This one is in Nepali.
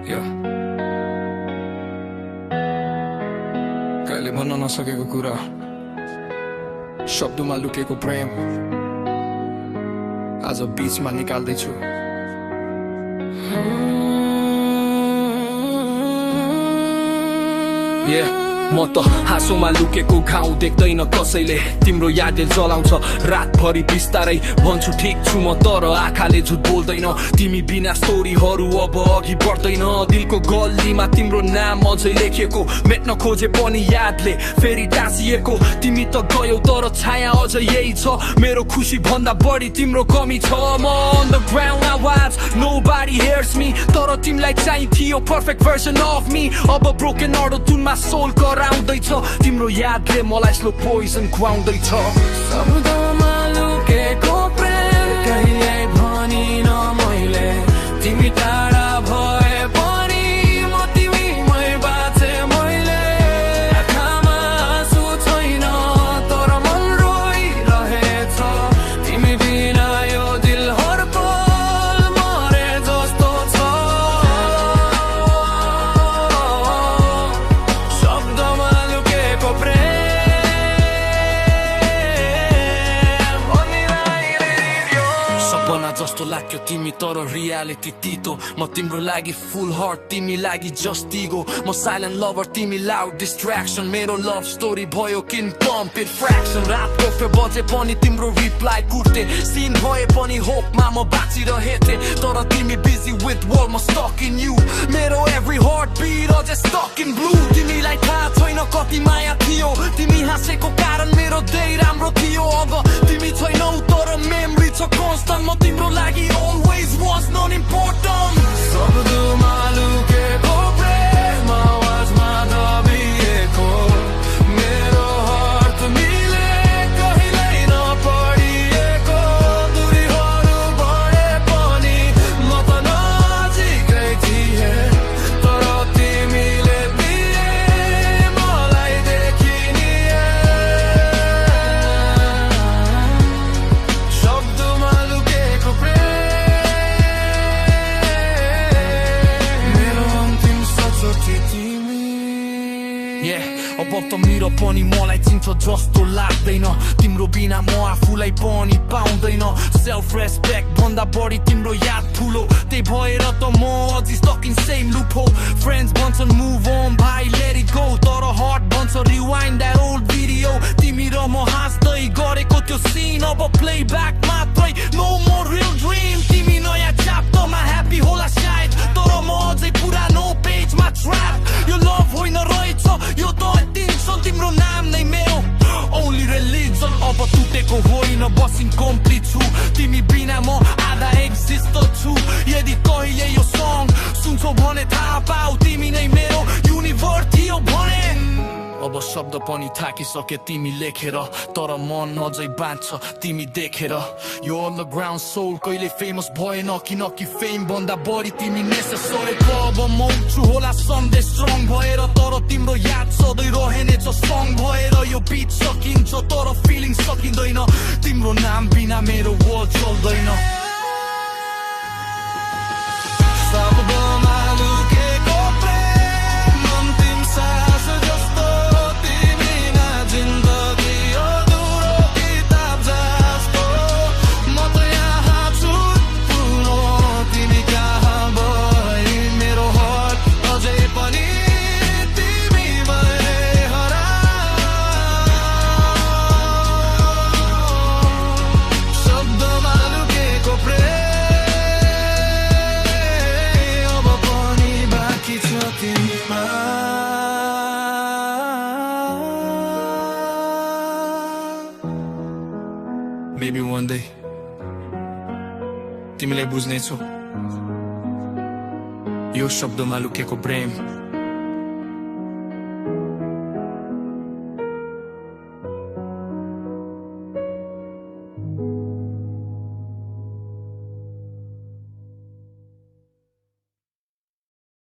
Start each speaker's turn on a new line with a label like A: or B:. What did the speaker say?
A: यो कहिले भन्न नसकेको कुरा शब्दमा लुकेको प्रेम आज बीचमा निकाल्दैछु म त हाँसोमा लुकेको घाउ देख्दैन कसैले तिम्रो यादले जलाउँछ रातभरि बिस्तारै भन्छु ठिक छु म तर आँखाले झुट बोल्दैन तिमी बिना स्टोरीहरू अब अघि बढ्दैन दिलको गल्लीमा तिम्रो नाम अझै लेखिएको मेट्न खोजे पनि यादले फेरि टाँसिएको तिमी त गयौ तर छाया अझै यही छ मेरो खुसी भन्दा बढी तिम्रो कमी छ म on the ground आवाज nobody hears me तर तिमीलाई चाहिन्थ्यो perfect version of me अब broken auto तुनमा soul कराउँदैछ तिम्रो यादले मलाई स्लो पोइजन खुवाउँदैछ
B: शब्दमा लुकेको प्रेम कहिले भनिन मैले तिमी टाढा भए पनि म तिमीमै बाँचे मैले आँखामा आँसु छैन तर मन रोइरहेछ तिमी बिना यो दिल हर पल मरे जस्तो छ शब्दमा लुकेको प्रेम सपना जस्तो लाग्यो तिमी तर रियालिटी तितो म तिम्रो लागि फुल हार्ट तिमी लागि जस्ट इगो म साइलेन्ट लभर तिमी लाउड डिस्ट्र्याक्सन मेरो लभ स्टोरी भयो किन कम्प्लिट फ्र्याक्सन रातको 12 बजे पनि तिम्रो रिप्लाई कुर्ते सिन भए पनि होपमा म बाँचिरहेथे तर तिमी बिजी विथ वर्ल्ड म स्टक इन यु मेरो एभ्री हार्ट बिट अझै स्टक इन ब्लू तिमीलाई थाहा छैन कति माया थियो तिमी हाँसेको कारण मेरो देही राम्रो थियो अब तिमी छैनौ तर मेमोरी छ कन्स्टेन्ट म तिम्रो लागि always was not important शब्दमा लुकेको प्रेम आवाजमा दबिएको मेरो हार्ट मिले कहिल्यै नपढिएको दूरीहरू बढे पनि म त नजिकै थिएँ तर तिमीले दिए मलाई देखिने शब्दमा लुकेको प्रेम मेरो अन्तिम सच तिमी अब त मेरो पनि मलाई चिन्छ जस्तो लाग्दैन तिम्रो बिना म आफूलाई पनि पाउँदैन सेल्फ रेस्पेक्ट भन्दा बढी तिम्रो याद ठुलो त्यही भएर त म अझै स्टक इन सेम लुप हो फ्रेन्ड्स भन्छन् मुभ अन भाइ लेट इट गो तर हार्ट भन्छ रिवाइन्ड द्याट ओल्ड भिडियो तिमी र म हाँस्दै गरेको त्यो सिन अब प्ले ब्याक मात्रै नो मोर रियल ड्रिम तिमी नयाँ च्याप्टरमा ह्याप्पी होला सायद तर म अझै पुरानो पेजमा ट्र्याप यो लभ होइन रहेछ यो त टेन्सन तिम्रो नाम नै मेरो ओन्ली रिलिजन अब टुटेको होइन बस इन्कम्प्लिट छु तिमी बिना म आधा एक्जिस्ट छु यदि कहिले यो सङ सुन्छौ भने थाहा पाऊ तिमी नै मेरो युनिभर्स थियो भने अब शब्द पनि थाकिसके तिमी लेखेर तर मन अझै बाँच्छ तिमी देखेर यो अन्डरग्राउन्ड सोल कहिले फेमस भएन किनकि फेम भन्दा बढी तिमी नेसेसरी अब म उठ्छु होला सन्डे स्ट्रङ भएर तर तिम्रो याद सधैँ रहेनेछ सङ भएर यो बिट सकिन्छ तर फिलिङ सकिँदैन तिम्रो नाम बिना मेरो वर्ल्ड चल्दैन शब्दमा लुकेको प्रेम अन्तिम सास जस्तो Maybe one day तिमीलाई बुझ्नेछौ यो शब्दमा लुकेको प्रेम